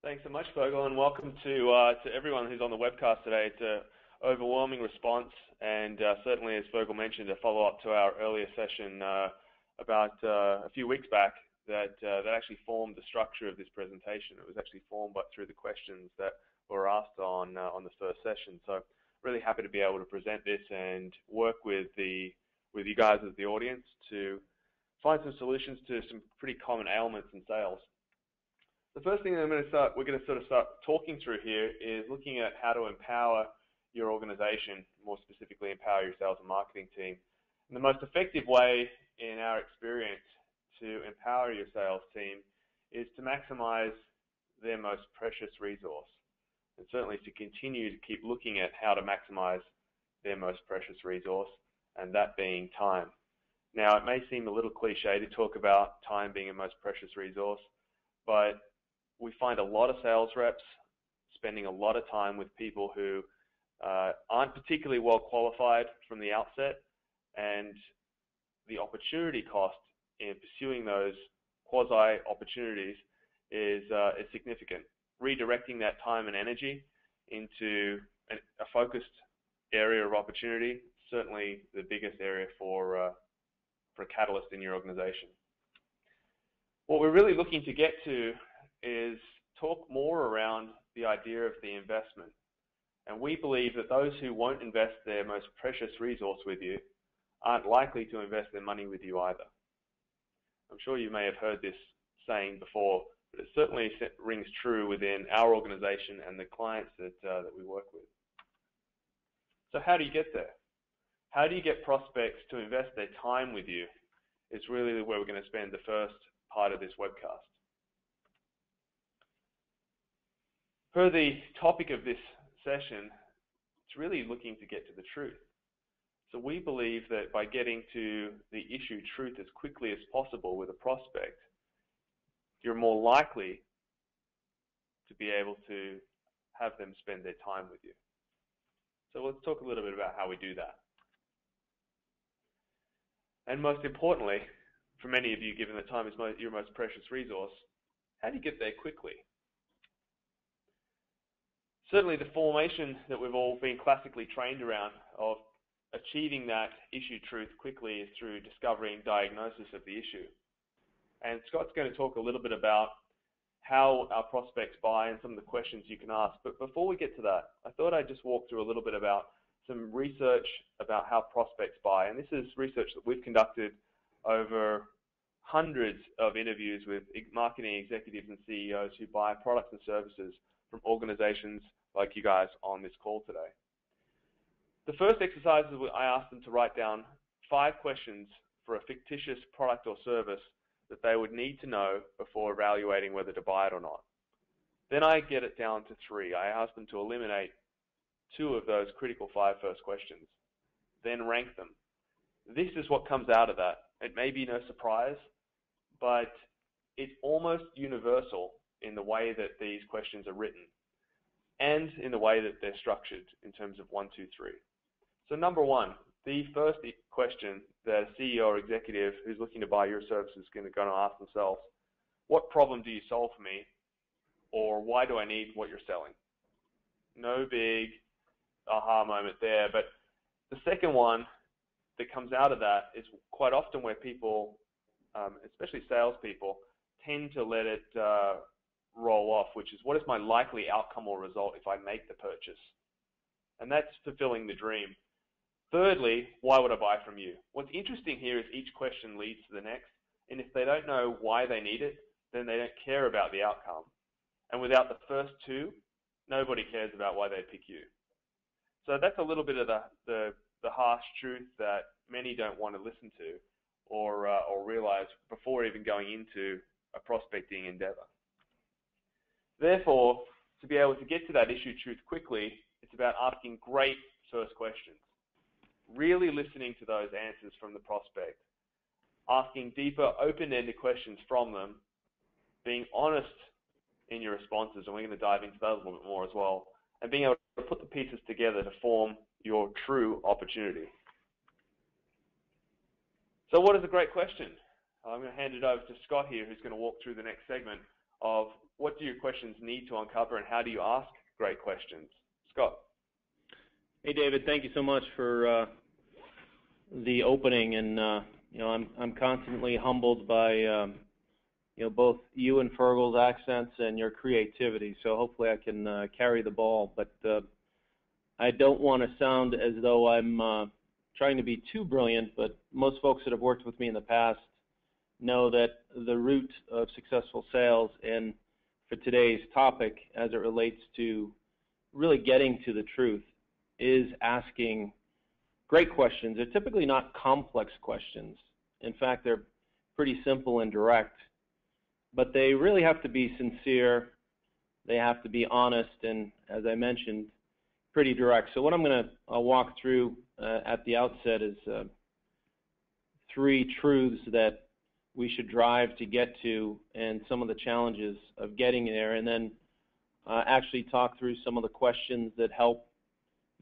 Thanks so much, Fergal, and welcome to everyone who's on the webcast today. It's an overwhelming response, and certainly, as Fergal mentioned, a follow-up to our earlier session about a few weeks back that actually formed the structure of this presentation. It was actually formed through the questions that were asked on the first session. So, really happy to be able to present this and work with you guys as the audience to find some solutions to some pretty common ailments in sales. The first thing we're going to sort of start talking through here is looking at how to empower your organization, more specifically empower your sales and marketing team. And the most effective way, in our experience, to empower your sales team is to maximize their most precious resource, and certainly to continue to keep looking at how to maximize their most precious resource, and that being time. Now, it may seem a little cliche to talk about time being a most precious resource, but we find a lot of sales reps spending a lot of time with people who aren't particularly well qualified from the outset, and the opportunity cost in pursuing those quasi opportunities is significant. Redirecting that time and energy into a focused area of opportunity, certainly the biggest area for a catalyst in your organization. What we're really looking to get to is talk more around the idea of the investment. And we believe that those who won't invest their most precious resource with you aren't likely to invest their money with you either. I'm sure you may have heard this saying before, but it certainly rings true within our organization and the clients that we work with. So how do you get there? How do you get prospects to invest their time with you? Is really where we're going to spend the first part of this webcast. For the topic of this session, it's really looking to get to the truth. So we believe that by getting to the issue truth as quickly as possible with a prospect, you're more likely to be able to have them spend their time with you. So let's talk a little bit about how we do that. And most importantly, for many of you, given that time is your most precious resource, how do you get there quickly? Certainly the formation that we've all been classically trained around of achieving that issue truth quickly is through discovery and diagnosis of the issue. And Scott's going to talk a little bit about how our prospects buy and some of the questions you can ask. But before we get to that, I thought I'd just walk through a little bit about some research about how prospects buy. And this is research that we've conducted over hundreds of interviews with marketing executives and CEOs who buy products and services from organizations like you guys on this call today. The first exercise is I asked them to write down 5 questions for a fictitious product or service that they would need to know before evaluating whether to buy it or not. Then I get it down to 3. I ask them to eliminate 2 of those critical 5 first questions, then rank them. This is what comes out of that. It may be no surprise, but it's almost universal in the way that these questions are written and in the way that they're structured in terms of 1, 2, 3. So number 1, the first question that a CEO or executive who's looking to buy your service is going to ask themselves, what problem do you solve for me, or why do I need what you're selling? No big aha moment there, but the second one that comes out of that is quite often where people, especially salespeople, tend to let it roll off, which is, what is my likely outcome or result if I make the purchase? And that's fulfilling the dream. Thirdly, why would I buy from you? What's interesting here is each question leads to the next, and if they don't know why they need it, then they don't care about the outcome. And without the first 2, nobody cares about why they pick you. So that's a little bit of the harsh truth that many don't want to listen to or realize before even going into a prospecting endeavor. Therefore, to be able to get to that issue truth quickly, it's about asking great first questions, really listening to those answers from the prospect, asking deeper, open-ended questions from them, being honest in your responses, and we're going to dive into that a little bit more as well, and being able to put the pieces together to form your true opportunity. So what is a great question? I'm going to hand it over to Scott here, who's going to walk through the next segment of what do your questions need to uncover and how do you ask great questions. Scott. Hey, David. Thank you so much for the opening, and I'm constantly humbled by both you and Fergal's accents and your creativity. So hopefully I can carry the ball, but I don't want to sound as though I'm trying to be too brilliant. But most folks that have worked with me in the past know that the root of successful sales, and for today's topic as it relates to really getting to the truth, is asking great questions. They're typically not complex questions. In fact, they're pretty simple and direct, but they really have to be sincere. They have to be honest, and as I mentioned, pretty direct. So what I'm going to walk through at the outset is 3 truths that we should drive to get to, and some of the challenges of getting there, and then actually talk through some of the questions that help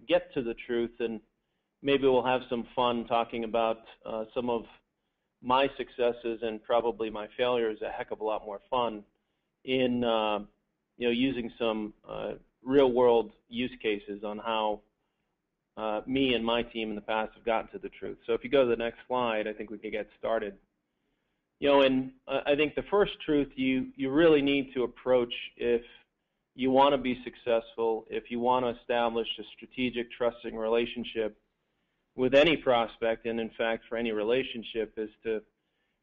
get to the truth, and maybe we'll have some fun talking about some of my successes and probably my failures, a heck of a lot more fun in using some real-world use cases on how me and my team in the past have gotten to the truth. So if you go to the next slide, I think we can get started. And I think the first truth you really need to approach if you want to be successful, if you want to establish a strategic, trusting relationship with any prospect, and in fact for any relationship, is to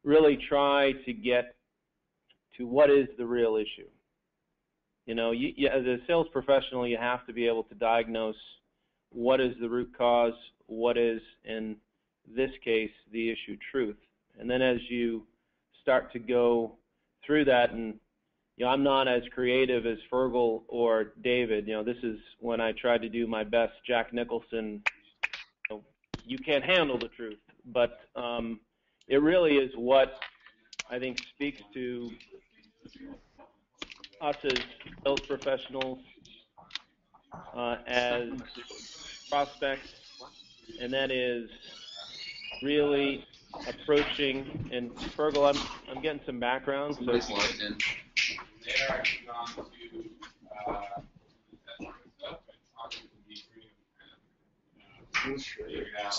really try to get to what is the real issue. As a sales professional, you have to be able to diagnose what is the root cause, what is, in this case, the issue truth. And then as you start to go through that, and I'm not as creative as Fergal or David. This is when I tried to do my best Jack Nicholson, you can't handle the truth. But it really is what I think speaks to us as sales professionals, as prospects, and that is really approaching, and Fergal, I'm getting some background. So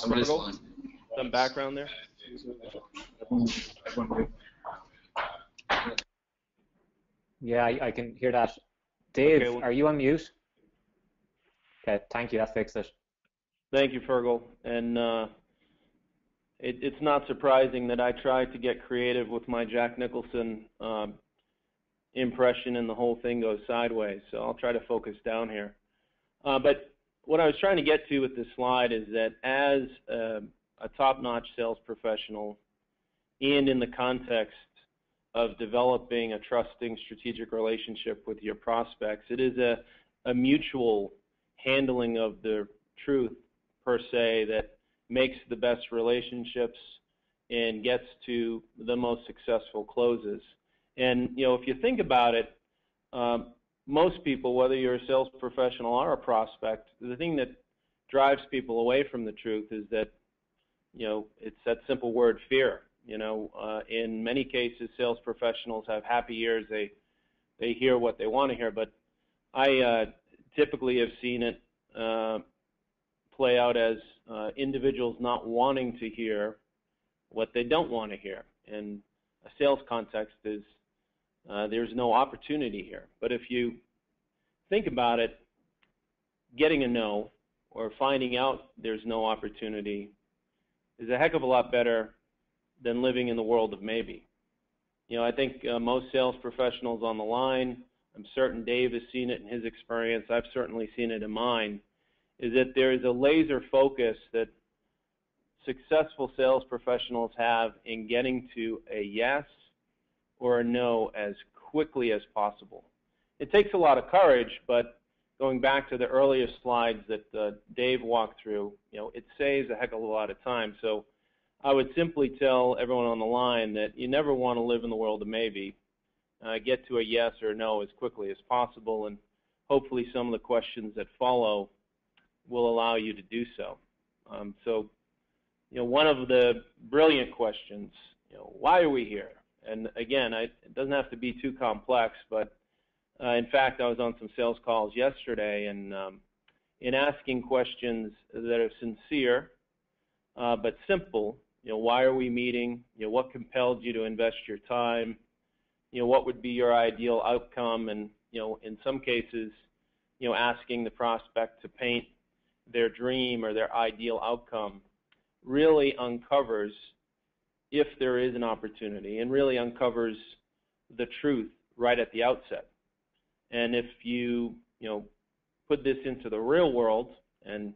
Fergal, some background there. Yeah, I can hear that. Dave, okay, are you on mute? Okay, thank you. That fixed it. Thank you, Fergal. And it's not surprising that I tried to get creative with my Jack Nicholson impression, and the whole thing goes sideways. So I'll try to focus down here. But what I was trying to get to with this slide is that as a top-notch sales professional, and in the context of developing a trusting strategic relationship with your prospects, it is a mutual handling of the truth, per se, that makes the best relationships and gets to the most successful closes. And, if you think about it, most people, whether you're a sales professional or a prospect, the thing that drives people away from the truth is that, it's that simple word, fear. In many cases, sales professionals have happy ears. They hear what they want to hear, but I typically have seen it play out as individuals not wanting to hear what they don't want to hear. And a sales context is there's no opportunity here. But if you think about it, getting a no or finding out there's no opportunity is a heck of a lot better than living in the world of maybe. I think most sales professionals on the line, I'm certain Dave has seen it in his experience, I've certainly seen it in mine, is that there is a laser focus that successful sales professionals have in getting to a yes or a no as quickly as possible. It takes a lot of courage, but going back to the earlier slides that Dave walked through, it saves a heck of a lot of time. So I would simply tell everyone on the line that you never want to live in the world of maybe. Get to a yes or a no as quickly as possible, and hopefully some of the questions that follow will allow you to do so. One of the brilliant questions, why are we here? And again, it doesn't have to be too complex, but in fact, I was on some sales calls yesterday, and in asking questions that are sincere but simple, why are we meeting? What compelled you to invest your time? What would be your ideal outcome? And in some cases, asking the prospect to paint their dream or their ideal outcome really uncovers if there is an opportunity, and really uncovers the truth right at the outset. And if you put this into the real world, and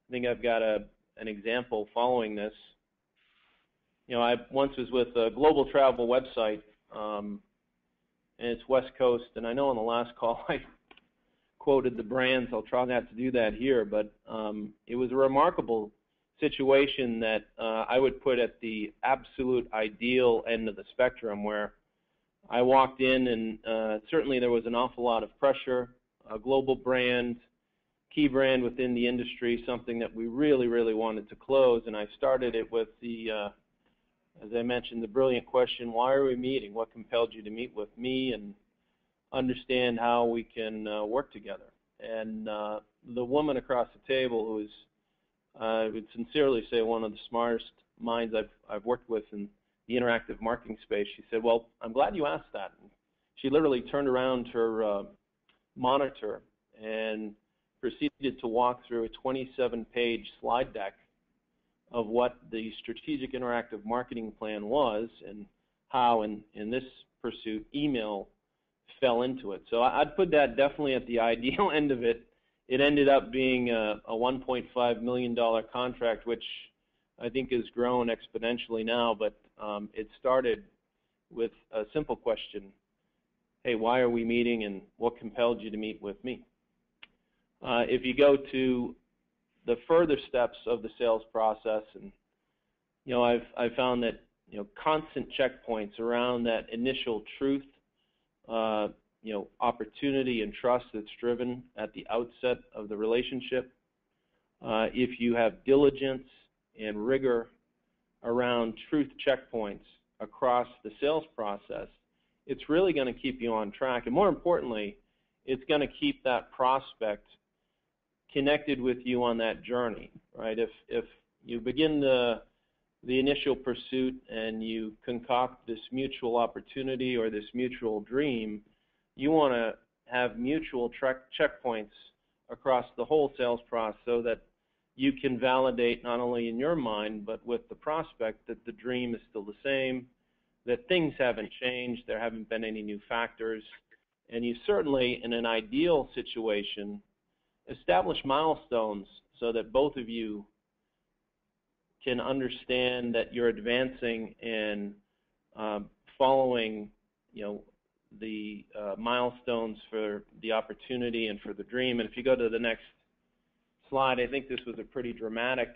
I think I've got an example following this. I once was with a global travel website, and it's West Coast, and I know on the last call I quoted the brands. I'll try not to do that here, but it was a remarkable situation that I would put at the absolute ideal end of the spectrum, where I walked in and certainly there was an awful lot of pressure, a global brand, key brand within the industry, something that we really, really wanted to close. And I started it with the, as I mentioned, the brilliant question, why are we meeting? What compelled you to meet with me and understand how we can work together? And the woman across the table, who is, I would sincerely say, one of the smartest minds I've worked with in the interactive marketing space, she said, well, I'm glad you asked that. And she literally turned around her monitor and proceeded to walk through a 27-page slide deck of what the strategic interactive marketing plan was and how, in this pursuit, email fell into it. So I'd put that definitely at the ideal end of it. It ended up being a $1.5 million contract, which I think has grown exponentially now, but it started with a simple question: hey, why are we meeting, and what compelled you to meet with me? If you go to the further steps of the sales process, and I've found that constant checkpoints around that initial truth, opportunity and trust that's driven at the outset of the relationship. If you have diligence and rigor around truth checkpoints across the sales process, it's really going to keep you on track. And more importantly, it's going to keep that prospect connected with you on that journey, right? If you begin the initial pursuit and you concoct this mutual opportunity or this mutual dream, you want to have mutual checkpoints across the whole sales process so that you can validate not only in your mind but with the prospect that the dream is still the same, that things haven't changed, there haven't been any new factors, and you certainly, in an ideal situation, establish milestones so that both of you can understand that you're advancing and following, the milestones for the opportunity and for the dream. And if you go to the next slide, I think this was a pretty dramatic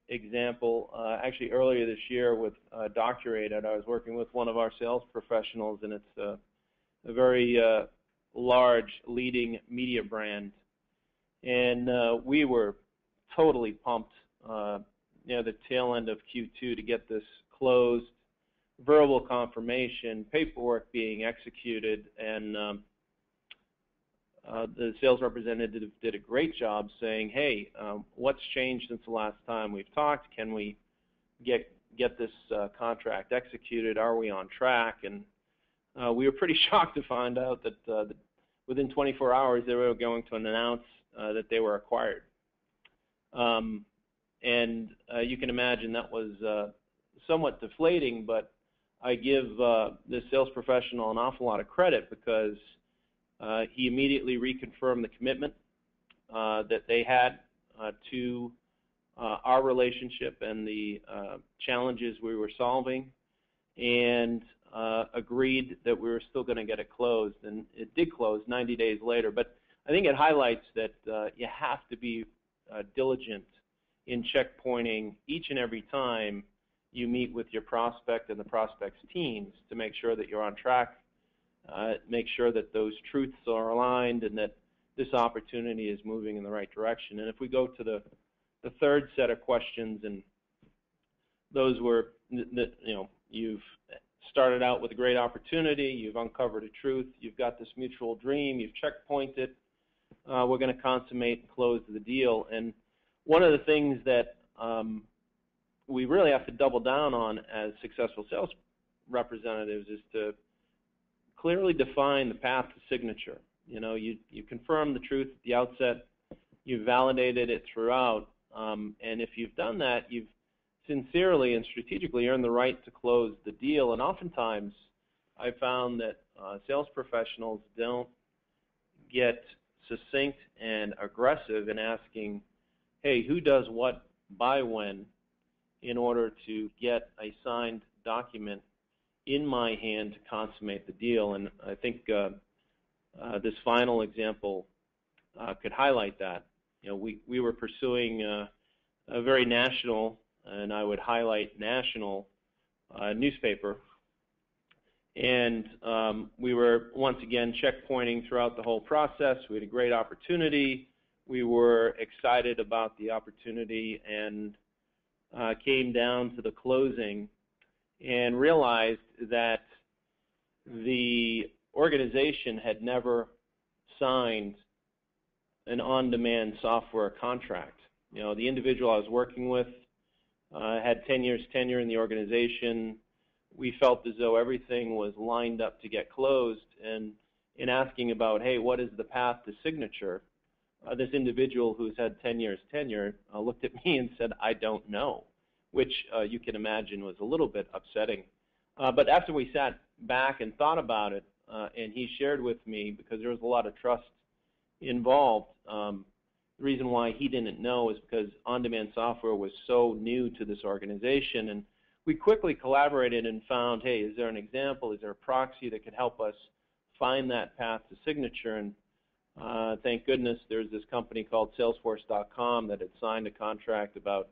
example. Actually, earlier this year with Docurated, I was working with one of our sales professionals, and it's a very large leading media brand. And we were totally pumped the tail end of Q2 to get this closed, verbal confirmation, paperwork being executed, and the sales representative did a great job saying, hey, what's changed since the last time we've talked? Can we get this contract executed? Are we on track? And we were pretty shocked to find out that within 24 hours they were going to announce that they were acquired. And you can imagine that was somewhat deflating, but I give this sales professional an awful lot of credit because he immediately reconfirmed the commitment that they had to our relationship and the challenges we were solving, and agreed that we were still going to get it closed. And it did close 90 days later. But I think it highlights that you have to be diligent in checkpointing each and every time you meet with your prospect and the prospect's teams to make sure that you're on track, make sure that those truths are aligned and that this opportunity is moving in the right direction. And if we go to the third set of questions, and those were, you've started out with a great opportunity, you've uncovered a truth, you've got this mutual dream, you've checkpointed, we're going to consummate and close the deal. And one of the things that we really have to double down on as successful sales representatives is to clearly define the path to signature. You know, you confirm the truth at the outset, you've validated it throughout, and if you've done that, you've sincerely and strategically earned the right to close the deal. And oftentimes, I've found that sales professionals don't get succinct and aggressive in asking, hey, who does what by when, in order to get a signed document in my hand to consummate the deal. And I think this final example could highlight that. You know, we were pursuing a very national, and I would highlight national, newspaper. And we were, once again, checkpointing throughout the whole process. We had a great opportunity. We were excited about the opportunity and came down to the closing and realized that the organization had never signed an on-demand software contract. You know, the individual I was working with had 10 years tenure in the organization. We felt as though everything was lined up to get closed, and in asking about, hey, what is the path to signature, this individual who's had 10 years tenure looked at me and said, I don't know, which you can imagine was a little bit upsetting. But after we sat back and thought about it, and he shared with me, because there was a lot of trust involved, the reason why he didn't know is because on-demand software was so new to this organization. And we quickly collaborated and found, hey, is there an example, is there a proxy that could help us find that path to signature? And thank goodness there's this company called Salesforce.com that had signed a contract about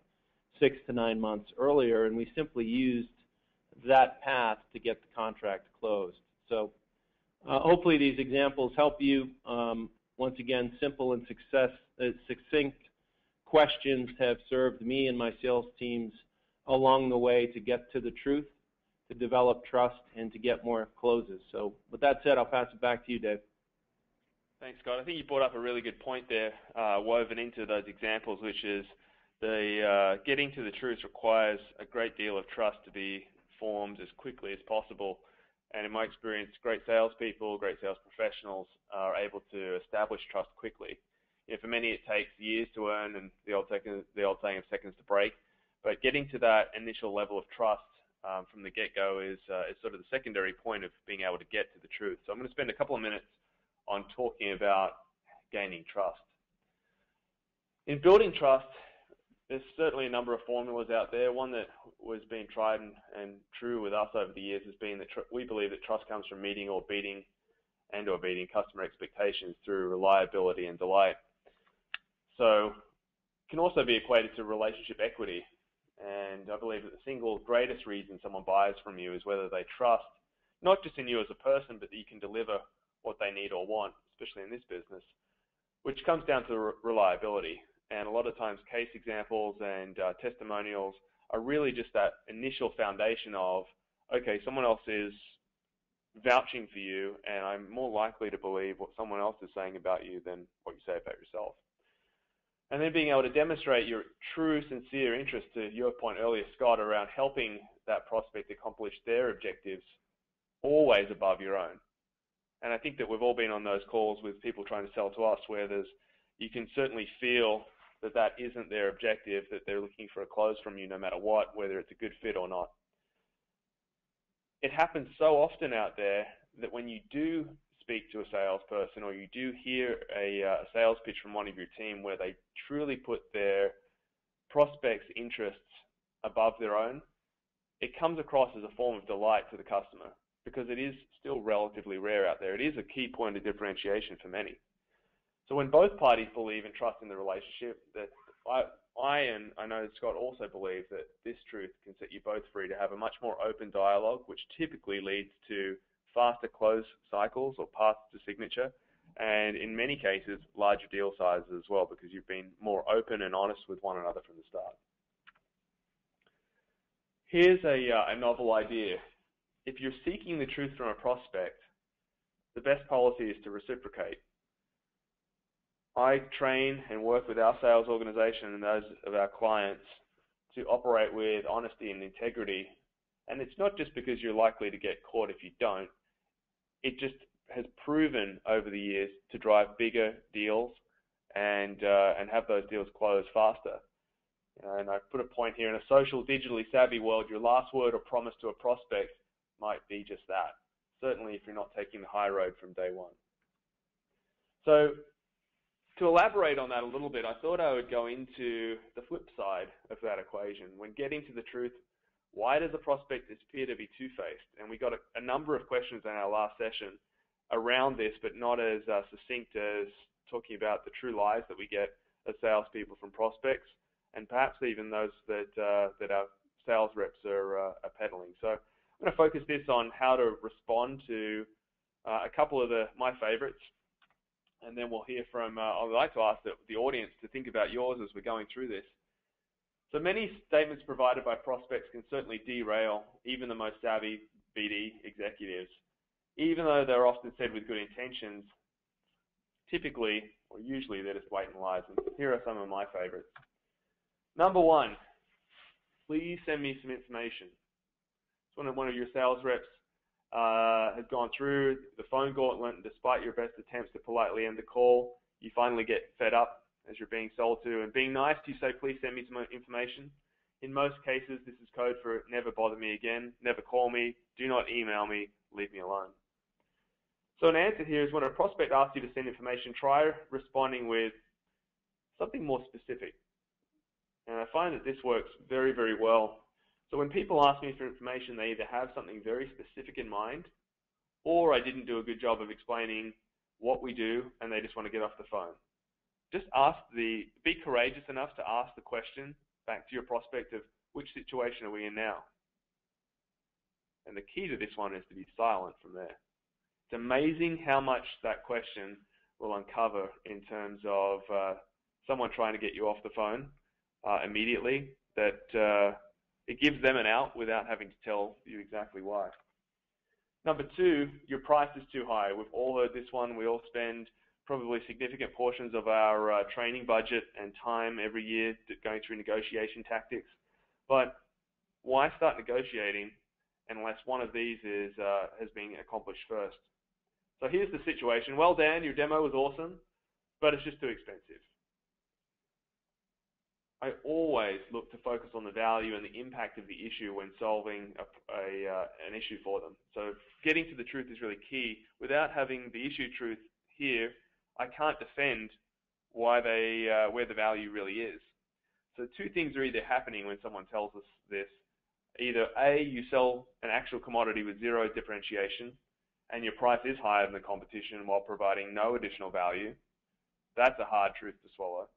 6 to 9 months earlier, and we simply used that path to get the contract closed. So hopefully these examples help you. Once again, simple and succinct questions have served me and my sales teams along the way to get to the truth, to develop trust, and to get more closes. So with that said, I'll pass it back to you, Dave. Thanks, Scott. I think you brought up a really good point there, woven into those examples, which is the getting to the truth requires a great deal of trust to be formed as quickly as possible. And in my experience, great salespeople, great sales professionals are able to establish trust quickly. You know, for many, it takes years to earn, and the old saying of seconds to break. But getting to that initial level of trust from the get-go is sort of the secondary point of being able to get to the truth. So I'm going to spend a couple of minutes on talking about gaining trust. In building trust, there's certainly a number of formulas out there. One that was being tried and true with us over the years has been that we believe that trust comes from meeting or beating customer expectations through reliability and delight. So it can also be equated to relationship equity. And I believe that the single greatest reason someone buys from you is whether they trust, not just in you as a person, but that you can deliver what they need or want, especially in this business, which comes down to reliability. And a lot of times case examples and testimonials are really just that initial foundation of, okay, someone else is vouching for you, and I'm more likely to believe what someone else is saying about you than what you say about yourself. And then being able to demonstrate your true, sincere interest, to your point earlier, Scott, around helping that prospect accomplish their objectives always above your own. And I think that we've all been on those calls with people trying to sell to us where you can certainly feel that isn't their objective, that they're looking for a close from you no matter what, whether it's a good fit or not. It happens so often out there that when you do speak to a salesperson or you do hear a sales pitch from one of your team where they truly put their prospects' interests above their own, it comes across as a form of delight to the customer because it is still relatively rare out there. It is a key point of differentiation for many. So when both parties believe and trust in the relationship, that I and I know Scott also believes that this truth can set you both free to have a much more open dialogue, which typically leads to faster close cycles or paths to signature, and in many cases, larger deal sizes as well, because you've been more open and honest with one another from the start. Here's a novel idea. if you're seeking the truth from a prospect, the best policy is to reciprocate. I train and work with our sales organization and those of our clients to operate with honesty and integrity. And it's not just because you're likely to get caught if you don't. It just has proven over the years to drive bigger deals and have those deals close faster. And I put a point here, in a social, digitally savvy world, your last word or promise to a prospect might be just that. Certainly if you're not taking the high road from day one. So to elaborate on that a little bit, I thought I would go into the flip side of that equation. When getting to the truth, why does a prospect appear to be two-faced? And we got a number of questions in our last session around this, but not as succinct as talking about the true lies that we get as salespeople from prospects, and perhaps even those that our sales reps are peddling. So I'm going to focus this on how to respond to a couple of my favorites, and then we'll hear from, I'd like to ask the audience to think about yours as we're going through this. So many statements provided by prospects can certainly derail even the most savvy BD executives. Even though they're often said with good intentions, typically, or usually, they're just blatant lies. And here are some of my favorites. Number one, please send me some information. So one of your sales reps has gone through the phone gauntlet, and despite your best attempts to politely end the call, you finally get fed up as you're being sold to. And being nice, you say, please send me some information. In most cases, this is code for never bother me again, never call me, do not email me, leave me alone. So an answer here is when a prospect asks you to send information, try responding with something more specific. And I find that this works very, very well. So when people ask me for information, they either have something very specific in mind, or I didn't do a good job of explaining what we do, and they just want to get off the phone. Just be courageous enough to ask the question back to your prospect of which situation are we in now? And the key to this one is to be silent from there. It's amazing how much that question will uncover in terms of someone trying to get you off the phone immediately, that it gives them an out without having to tell you exactly why. Number two, your price is too high. We've all heard this one. We all spend probably significant portions of our training budget and time every year going through negotiation tactics. But why start negotiating unless one of these has been accomplished first? So here's the situation. Well, Dan, your demo was awesome, but it's just too expensive. I always look to focus on the value and the impact of the issue when solving an issue for them. So getting to the truth is really key. Without having the issue truth here, I can't defend where the value really is. So two things are either happening when someone tells us this. Either A, you sell an actual commodity with zero differentiation, and your price is higher than the competition while providing no additional value. That's a hard truth to swallow.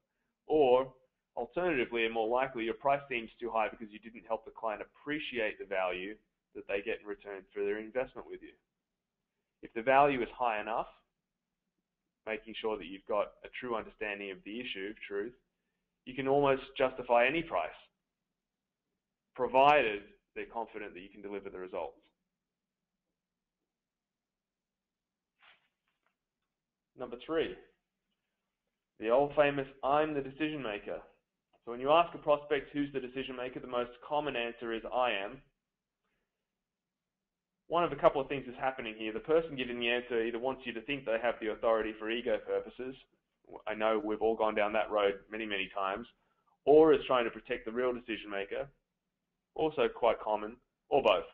Or, alternatively, and more likely, your price seems too high because you didn't help the client appreciate the value that they get in return for their investment with you. If the value is high enough, making sure that you've got a true understanding of the issue, truth, you can almost justify any price, provided they're confident that you can deliver the results. Number three, the old famous, I'm the decision maker. So when you ask a prospect who's the decision maker, the most common answer is I am. One of a couple of things is happening here. The person giving the answer either wants you to think they have the authority for ego purposes. I know we've all gone down that road many, many times. Or is trying to protect the real decision maker. Also quite common, or both.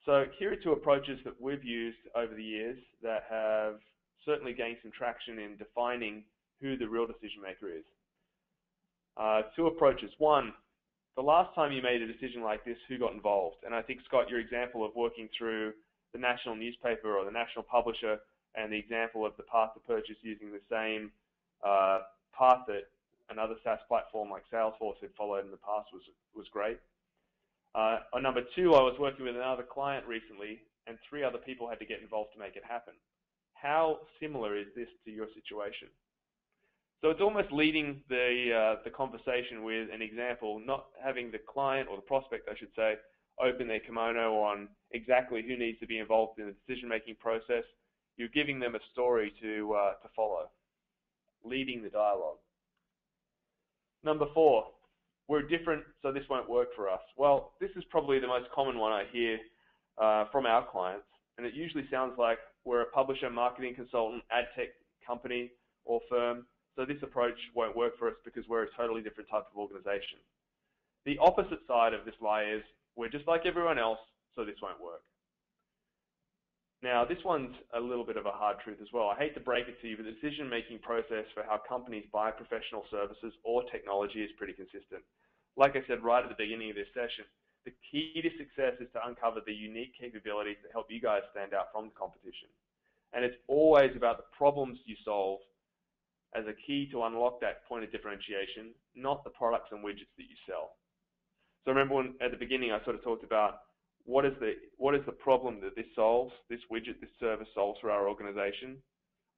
So here are two approaches that we've used over the years that have certainly gained some traction in defining who the real decision maker is. Two approaches. One, the last time you made a decision like this, who got involved? And I think, Scott, your example of working through the national newspaper or the national publisher and the example of the path to purchase using the same path that another SaaS platform like Salesforce had followed in the past was great. On number two, I was working with another client recently, and 3 other people had to get involved to make it happen. How similar is this to your situation? So it's almost leading the conversation with an example, not having the client or the prospect, I should say, open their kimono on exactly who needs to be involved in the decision-making process. You're giving them a story to follow, leading the dialogue. Number 4, we're different, so this won't work for us. Well, this is probably the most common one I hear from our clients, and it usually sounds like we're a publisher, marketing consultant, ad tech company or firm, so this approach won't work for us because we're a totally different type of organization. The opposite side of this lie is we're just like everyone else, so this won't work. Now, this one's a little bit of a hard truth as well. I hate to break it to you, but the decision-making process for how companies buy professional services or technology is pretty consistent. Like I said right at the beginning of this session, the key to success is to uncover the unique capabilities that help you guys stand out from the competition. And it's always about the problems you solve as a key to unlock that point of differentiation, not the products and widgets that you sell. So remember when at the beginning I sort of talked about what is the problem that this solves, this widget, this service solves for our organization?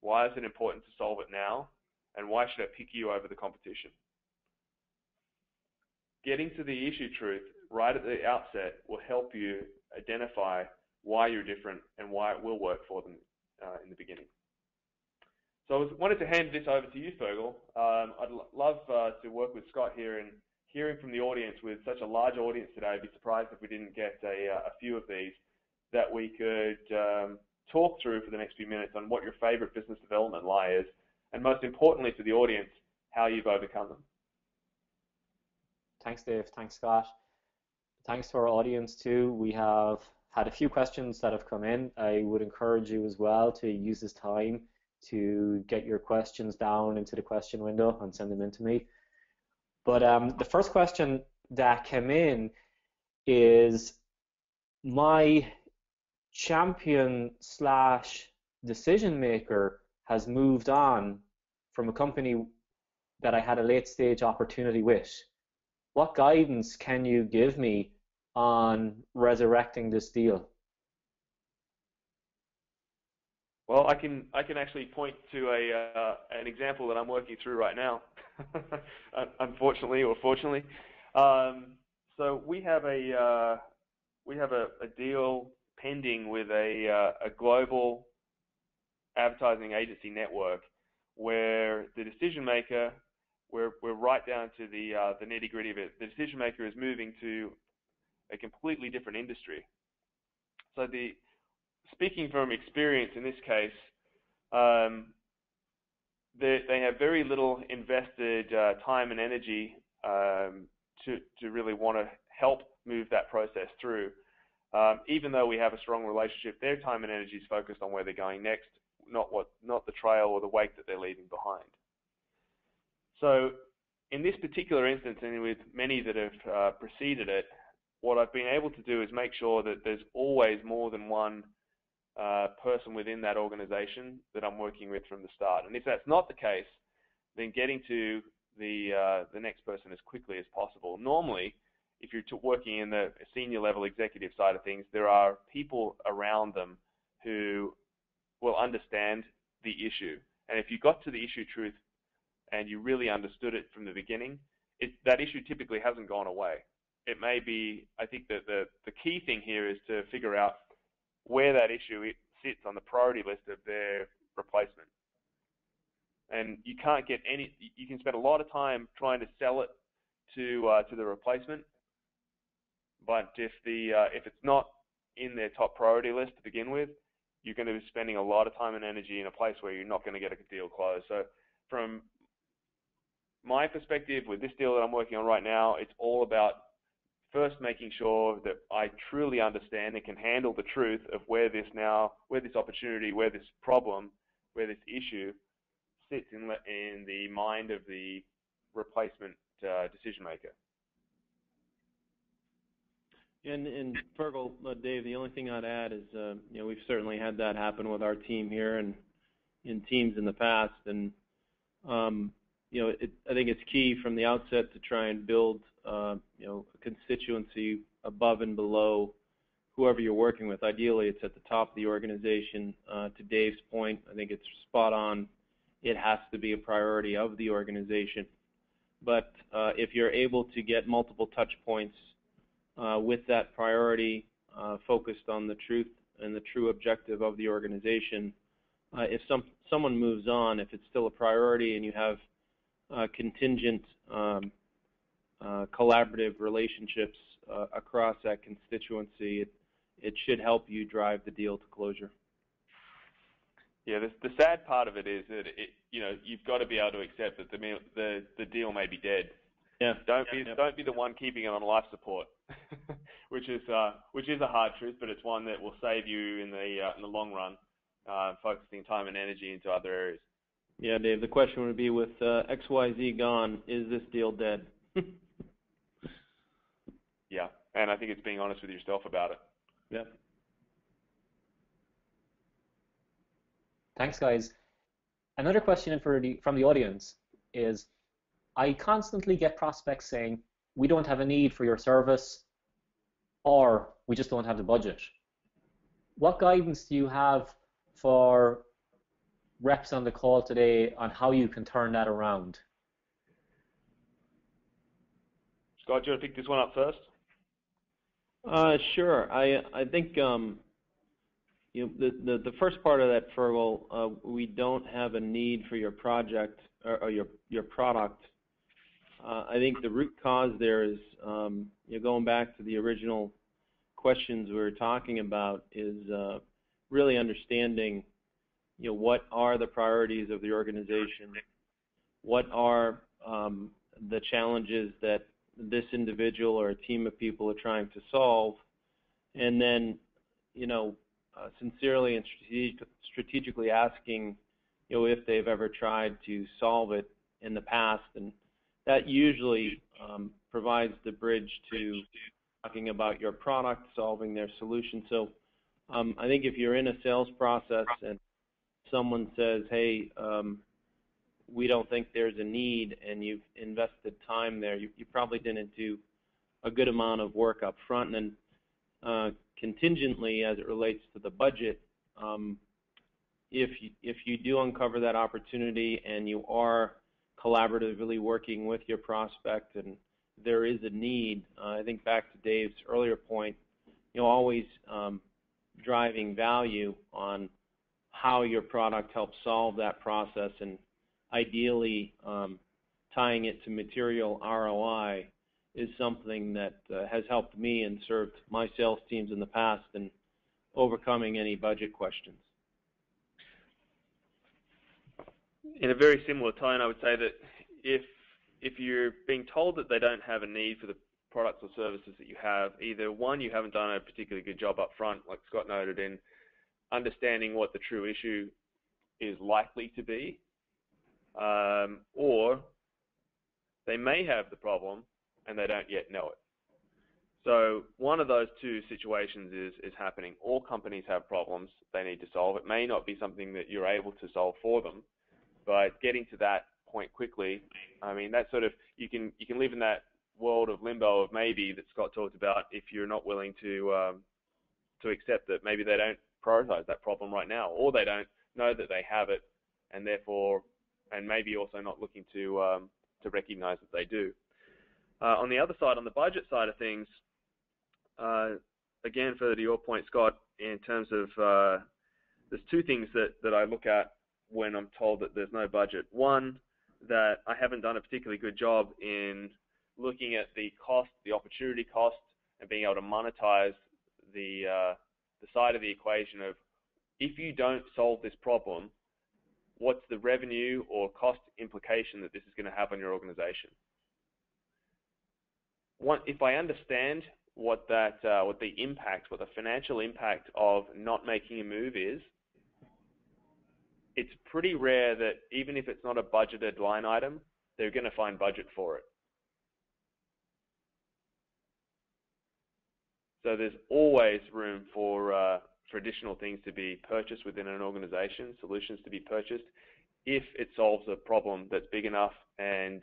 Why is it important to solve it now? And why should I pick you over the competition? Getting to the issue truth right at the outset will help you identify why you're different and why it will work for them in the beginning. So I wanted to hand this over to you, Fergal. I'd love to work with Scott here, and hearing from the audience with such a large audience today, I'd be surprised if we didn't get a few of these that we could talk through for the next few minutes on what your favorite business development lie is, and most importantly to the audience, how you've overcome them. Thanks, Dave. Thanks, Scott. Thanks to our audience too. We have had a few questions that have come in. I would encourage you as well to use this time to get your questions down into the question window and send them in to me. But the first question that came in is, my champion / decision maker has moved on from a company that I had a late stage opportunity with. What guidance can you give me on resurrecting this deal? Well, I can actually point to an example that I'm working through right now, unfortunately or fortunately. So we have a deal pending with a global advertising agency network where the decision maker, we're right down to the nitty gritty of it. The decision maker is moving to a completely different industry. So speaking from experience in this case, they have very little invested time and energy to really want to help move that process through. Even though we have a strong relationship, their time and energy is focused on where they're going next, not the trail or the wake that they're leaving behind. So in this particular instance, and with many that have preceded it, what I've been able to do is make sure that there's always more than one person within that organization that I'm working with from the start. And if that's not the case, then getting to the next person as quickly as possible. Normally, if you're working in the senior level executive side of things, there are people around them who will understand the issue. And if you got to the issue truth and you really understood it from the beginning, that issue typically hasn't gone away. It may be, I think that the key thing here is to figure out where that issue sits on the priority list of their replacement. And you can't get you can spend a lot of time trying to sell it to the replacement, but if it's not in their top priority list to begin with, you're going to be spending a lot of time and energy in a place where you're not going to get a deal closed. So from my perspective, with this deal that I'm working on right now, it's all about first making sure that I truly understand and can handle the truth of where this opportunity, where this problem, where this issue sits in the mind of the replacement decision maker. And Fergal, Dave, the only thing I'd add is, we've certainly had that happen with our team here and in teams in the past, and I think it's key from the outset to try and build, a constituency above and below whoever you're working with. Ideally, it's at the top of the organization. To Dave's point, I think it's spot on. It has to be a priority of the organization. But if you're able to get multiple touch points with that priority focused on the truth and the true objective of the organization. If someone moves on, if it's still a priority and you have contingent collaborative relationships across that constituency, it should help you drive the deal to closure. Yeah, the sad part of it is that you've got to be able to accept that the deal may be dead. Yeah. Don't be the one keeping it on life support, which is a hard truth, but it's one that will save you in the long run, focusing time and energy into other areas. Yeah, Dave. The question would be, with XYZ gone, is this deal dead? Yeah, and I think it's being honest with yourself about it. Yeah. Thanks, guys. Another question from the audience is, I constantly get prospects saying, we don't have a need for your service, or we just don't have the budget. What guidance do you have for reps on the call today on how you can turn that around? Scott, do you want to pick this one up first? Sure. I think the first part of that, Fergal, we don't have a need for your project or your product. I think the root cause there is, going back to the original questions we were talking about, is really understanding, what are the priorities of the organization, what are the challenges that this individual or a team of people are trying to solve, and then, sincerely and strategically asking, if they've ever tried to solve it in the past, and that usually provides the bridge to talking about your product, solving their solution. So I think if you're in a sales process and someone says, hey, we don't think there's a need, and you've invested time there, you probably didn't do a good amount of work up front. And contingently, as it relates to the budget, if you do uncover that opportunity and you are collaboratively working with your prospect and there is a need, I think back to Dave's earlier point, always driving value on how your product helps solve that process, and ideally tying it to material ROI is something that has helped me and served my sales teams in the past in overcoming any budget questions. In a very similar tone, I would say that if you're being told that they don't have a need for the products or services that you have, either one, you haven't done a particularly good job up front, like Scott noted, in understanding what the true issue is likely to be, or they may have the problem and they don't yet know it. So one of those two situations is happening. All companies have problems they need to solve. It may not be something that you're able to solve for them, but getting to that point quickly, I mean, that sort of, you can live in that world of limbo of maybe that Scott talked about if you're not willing to accept that maybe they don't prioritize that problem right now, or they don't know that they have it, and therefore, and maybe also not looking to recognize that they do. On the other side, on the budget side of things, again, further to your point, Scott, in terms of there's two things that I look at when I'm told that there's no budget. One, that I haven't done a particularly good job in looking at the cost, the opportunity cost, and being able to monetize the side of the equation of, if you don't solve this problem, what's the revenue or cost implication that this is going to have on your organization? If I understand what the financial impact of not making a move is, it's pretty rare that even if it's not a budgeted line item, they're going to find budget for it. So there's always room for additional things to be purchased within an organization, solutions to be purchased, if it solves a problem that's big enough and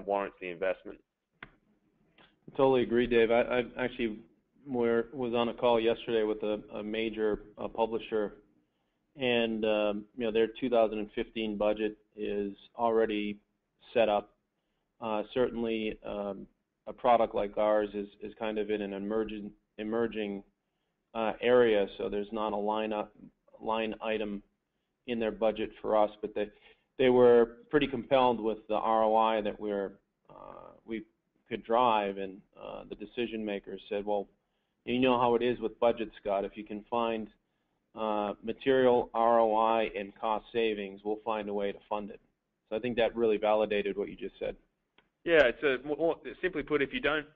warrants the investment. I totally agree, Dave. I actually was on a call yesterday with a major publisher, and their 2015 budget is already set up. Certainly, a product like ours is kind of in an emerging area, so there's not a line item in their budget for us, but they were pretty compelled with the ROI that we could drive, and the decision makers said, well, you know how it is with budget, Scott. If you can find material ROI and cost savings, we'll find a way to fund it. So I think that really validated what you just said. Yeah, it's simply put, if you don't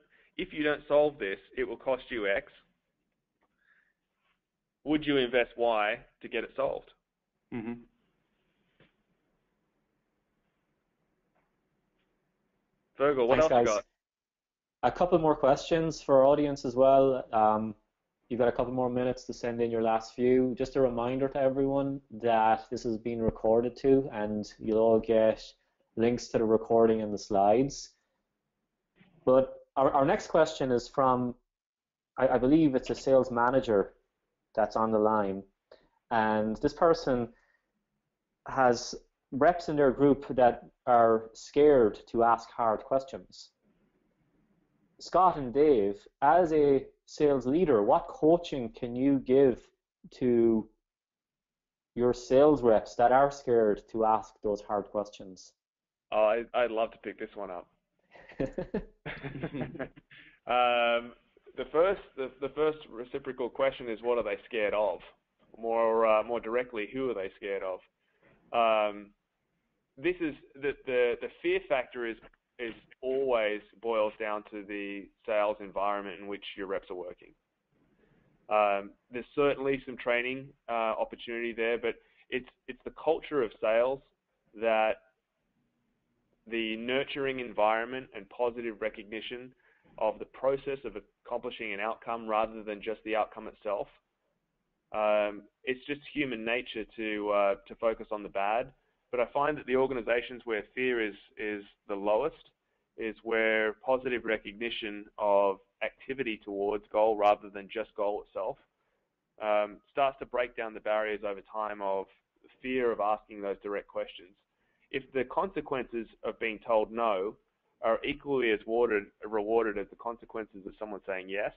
solve this, it will cost you X. Would you invest Y to get it solved? Mm-hmm. Fergal, what Thanks, else you guys. got? A couple more questions for our audience as well. You've got a couple more minutes to send in your last few. Just a reminder to everyone that this is being recorded too, and you'll all get links to the recording and the slides. But our next question is from, I believe it's a sales manager that's on the line, and this person has reps in their group that are scared to ask hard questions. Scott and Dave, as a sales leader, what coaching can you give to your sales reps that are scared to ask those hard questions? Oh, I'd love to pick this one up. The first reciprocal question is, what are they scared of? More directly, who are they scared of? This is the fear factor is always boils down to the sales environment in which your reps are working. There's certainly some training opportunity there, but it's the culture of sales that the nurturing environment and positive recognition of the process of accomplishing an outcome rather than just the outcome itself. It's just human nature to focus on the bad, but I find that the organizations where fear is the lowest is where positive recognition of activity towards goal rather than just goal itself starts to break down the barriers over time of fear of asking those direct questions. If the consequences of being told no are equally as rewarded as the consequences of someone saying yes,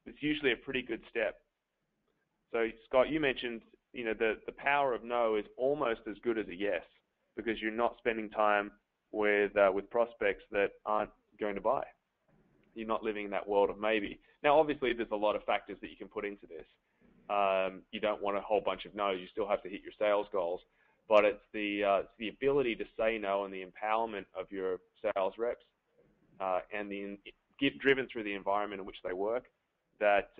it's usually a pretty good step. So Scott, you mentioned, the power of no is almost as good as a yes, because you're not spending time with prospects that aren't going to buy. You're not living in that world of maybe. Now, obviously, there's a lot of factors that you can put into this. You don't want a whole bunch of no's. You still have to hit your sales goals. But it's the ability to say no and the empowerment of your sales reps and driven through the environment in which they work that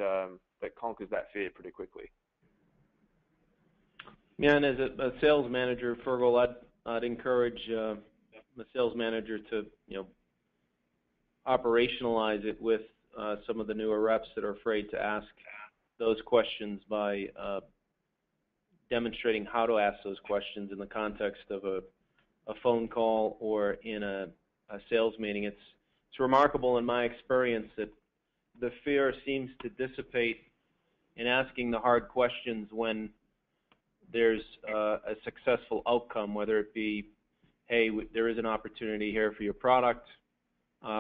conquers that fear pretty quickly. Yeah, and as a sales manager, Fergal, I'd encourage the sales manager to operationalize it with some of the newer reps that are afraid to ask those questions by demonstrating how to ask those questions in the context of a phone call or in a sales meeting. It's remarkable in my experience that the fear seems to dissipate in asking the hard questions when there's a successful outcome, whether it be, hey, there is an opportunity here for your product,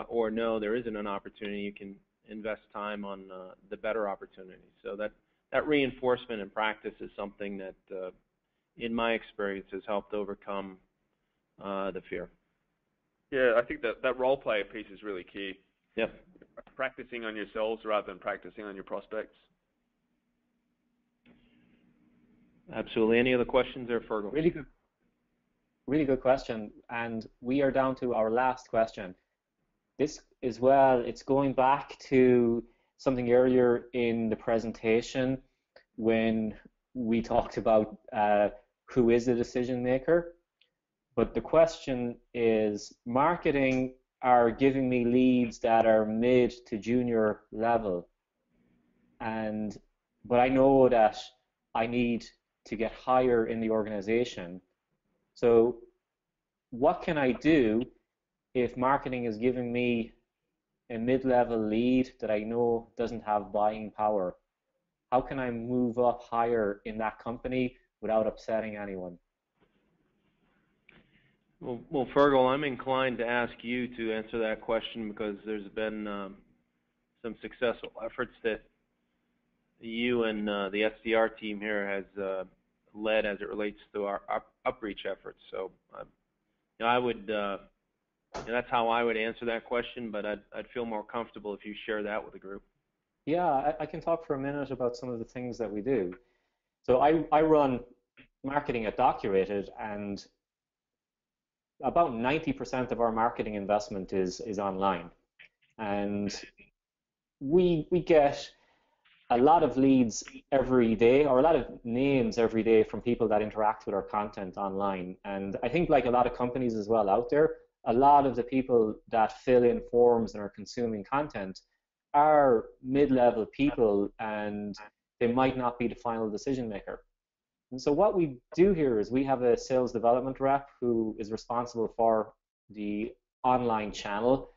or no, there isn't an opportunity. You can invest time on the better opportunity. So that reinforcement in practice is something that, in my experience, has helped overcome the fear. Yeah, I think that role play piece is really key. Yep. Practicing on yourselves rather than practicing on your prospects. Absolutely. Any other questions there, Fergal? Really good question. And we are down to our last question. This as well, it's going back to something earlier in the presentation when we talked about who is the decision maker. But the question is, marketing are giving me leads that are mid to junior level, but I know that I need to get higher in the organization. So what can I do if marketing is giving me a mid-level lead that I know doesn't have buying power? How can I move up higher in that company without upsetting anyone? Well, Fergal, I'm inclined to ask you to answer that question because there's been some successful efforts that you and the SDR team here has led as it relates to our upreach efforts. So, I would, that's how I would answer that question, but I'd feel more comfortable if you share that with the group. Yeah, I can talk for a minute about some of the things that we do. So I run marketing at Docurated, and about 90% of our marketing investment is online. And we get a lot of leads every day, or a lot of names every day from people that interact with our content online. And I think, like a lot of companies as well out there, a lot of the people that fill in forms and are consuming content are mid-level people, and they might not be the final decision maker. And so what we do here is we have a sales development rep who is responsible for the online channel,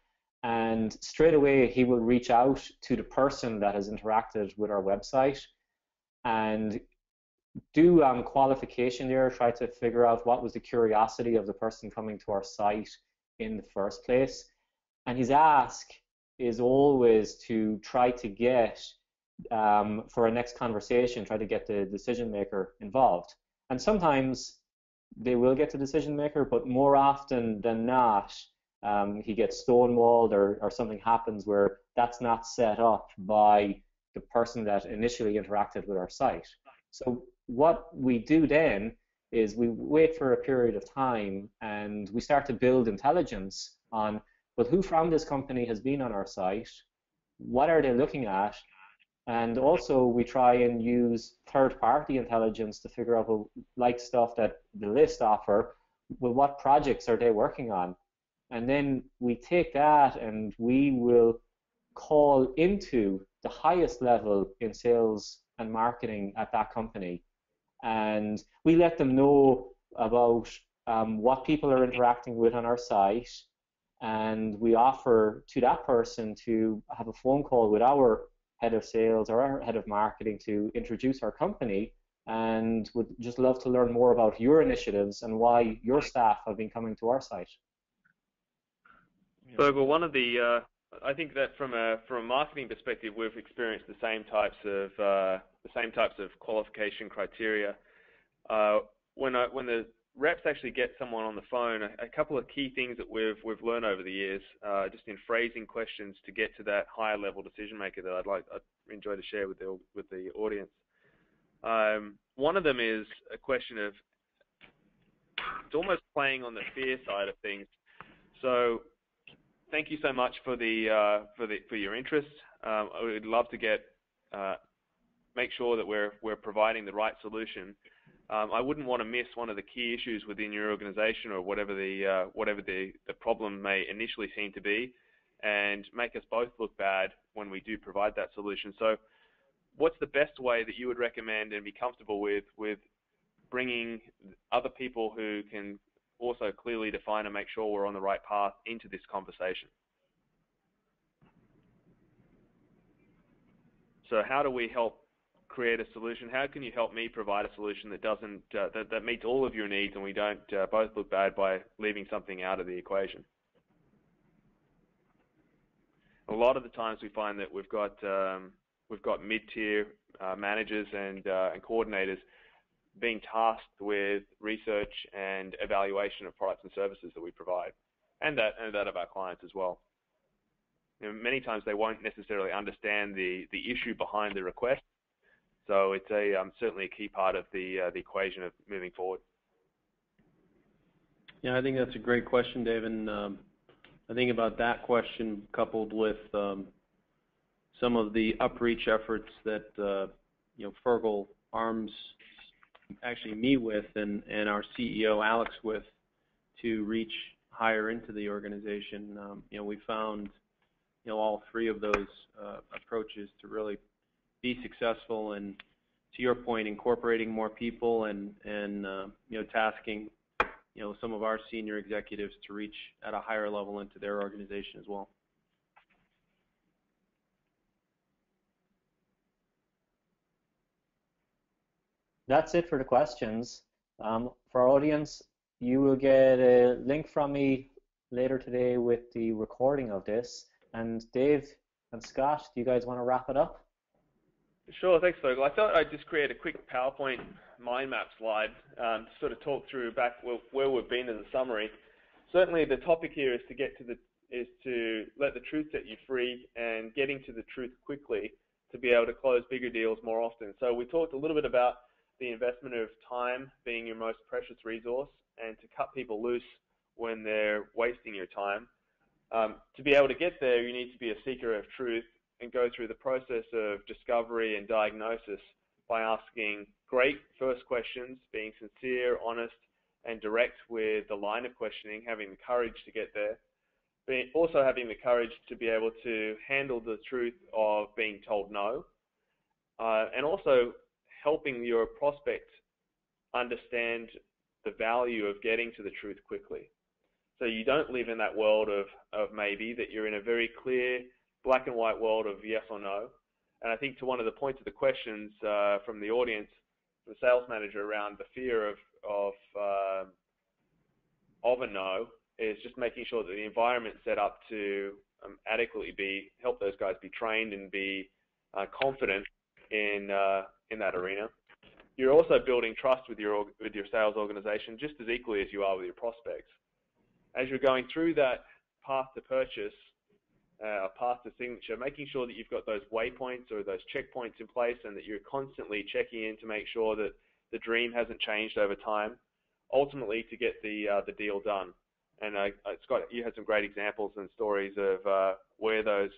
and straight away he will reach out to the person that has interacted with our website and do qualification there, try to figure out what was the curiosity of the person coming to our site in the first place. And his ask is always to try to get, for a next conversation, try to get the decision maker involved. And sometimes they will get the decision maker, but more often than not, he gets stonewalled, or something happens where that's not set up by the person that initially interacted with our site. So what we do then is we wait for a period of time and we start to build intelligence on, well, who from this company has been on our site, what are they looking at, and also we try and use third-party intelligence to figure out, well, like stuff that the list offer, well, what projects are they working on? And then we take that and we will call into the highest level in sales and marketing at that company. And we let them know about what people are interacting with on our site. And we offer to that person to have a phone call with our head of sales or our head of marketing to introduce our company, and would just love to learn more about your initiatives and why your staff have been coming to our site. Fergal, one of the, I think that from a marketing perspective, we've experienced the same types of qualification criteria. When the reps actually get someone on the phone, a couple of key things that we've learned over the years, just in phrasing questions to get to that higher level decision maker that I'd enjoy to share with the audience. One of them is a question of, it's almost playing on the fear side of things. So, thank you so much for your interest. I would love to make sure that we're providing the right solution. I wouldn't want to miss one of the key issues within your organization, or whatever the problem may initially seem to be, and make us both look bad when we do provide that solution. So, what's the best way that you would recommend and be comfortable with bringing other people who can also clearly define and make sure we're on the right path into this conversation? So how do we help create a solution? How can you help me provide a solution that doesn't that meets all of your needs, and we don't both look bad by leaving something out of the equation? A lot of the times we find that we've got mid-tier managers and coordinators being tasked with research and evaluation of products and services that we provide, and that of our clients as well. You know, many times they won't necessarily understand the issue behind the request, so it's certainly a key part of the equation of moving forward. Yeah, I think that's a great question, Dave, and I think about that question coupled with some of the upreach efforts that Fergal arms actually me with and our CEO Alex with to reach higher into the organization. We found all three of those approaches to really be successful, and to your point, incorporating more people and tasking some of our senior executives to reach at a higher level into their organization as well. That's it for the questions. For our audience, You will get a link from me later today with the recording of this. And Dave and Scott, do you guys want to wrap it up? Sure, thanks, Fergal. I thought I'd just create a quick PowerPoint mind map slide to sort of talk through back where we've been as a summary. Certainly, the topic here is to let the truth set you free, and getting to the truth quickly to be able to close bigger deals more often. So we talked a little bit about the investment of time being your most precious resource, and to cut people loose when they're wasting your time. To be able to get there, you need to be a seeker of truth and go through the process of discovery and diagnosis by asking great first questions, being sincere, honest, and direct with the line of questioning, having the courage to get there, also having the courage to be able to handle the truth of being told no, and also helping your prospect understand the value of getting to the truth quickly. So you don't live in that world of maybe, that you're in a very clear black and white world of yes or no. And I think to one of the points of the questions from the audience, the sales manager, around the fear of a no, is just making sure that the environment's set up to adequately help those guys be trained and be confident in that arena. You're also building trust with your sales organization just as equally as you are with your prospects. As you're going through that path to purchase, path to signature, making sure that you've got those waypoints or those checkpoints in place, and that you're constantly checking in to make sure that the dream hasn't changed over time, ultimately to get the deal done. And Scott, you had some great examples and stories of where those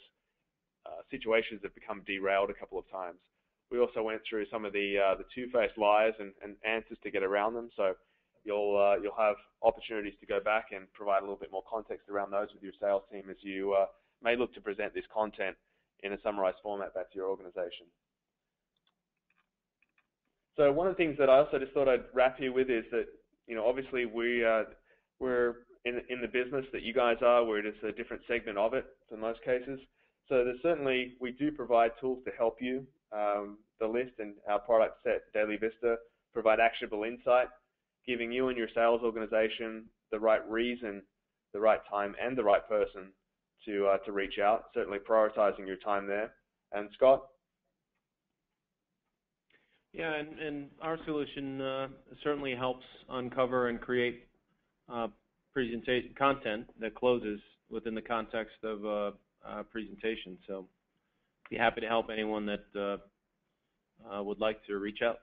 situations have become derailed a couple of times. We also went through some of the two-faced liars and answers to get around them. So you'll have opportunities to go back and provide a little bit more context around those with your sales team as you may look to present this content in a summarized format back to your organization. So one of the things that I also just thought I'd wrap here with is that, obviously we're in the business that you guys are. We're just a different segment of it in most cases. So there's certainly, we do provide tools to help you. The list and our product set, Daily Vista, provide actionable insight, giving you and your sales organization the right reason, the right time, and the right person to reach out, certainly prioritizing your time there. And Scott? Yeah, and our solution certainly helps uncover and create presentation content that closes within the context of a presentation. So be happy to help anyone that would like to reach out.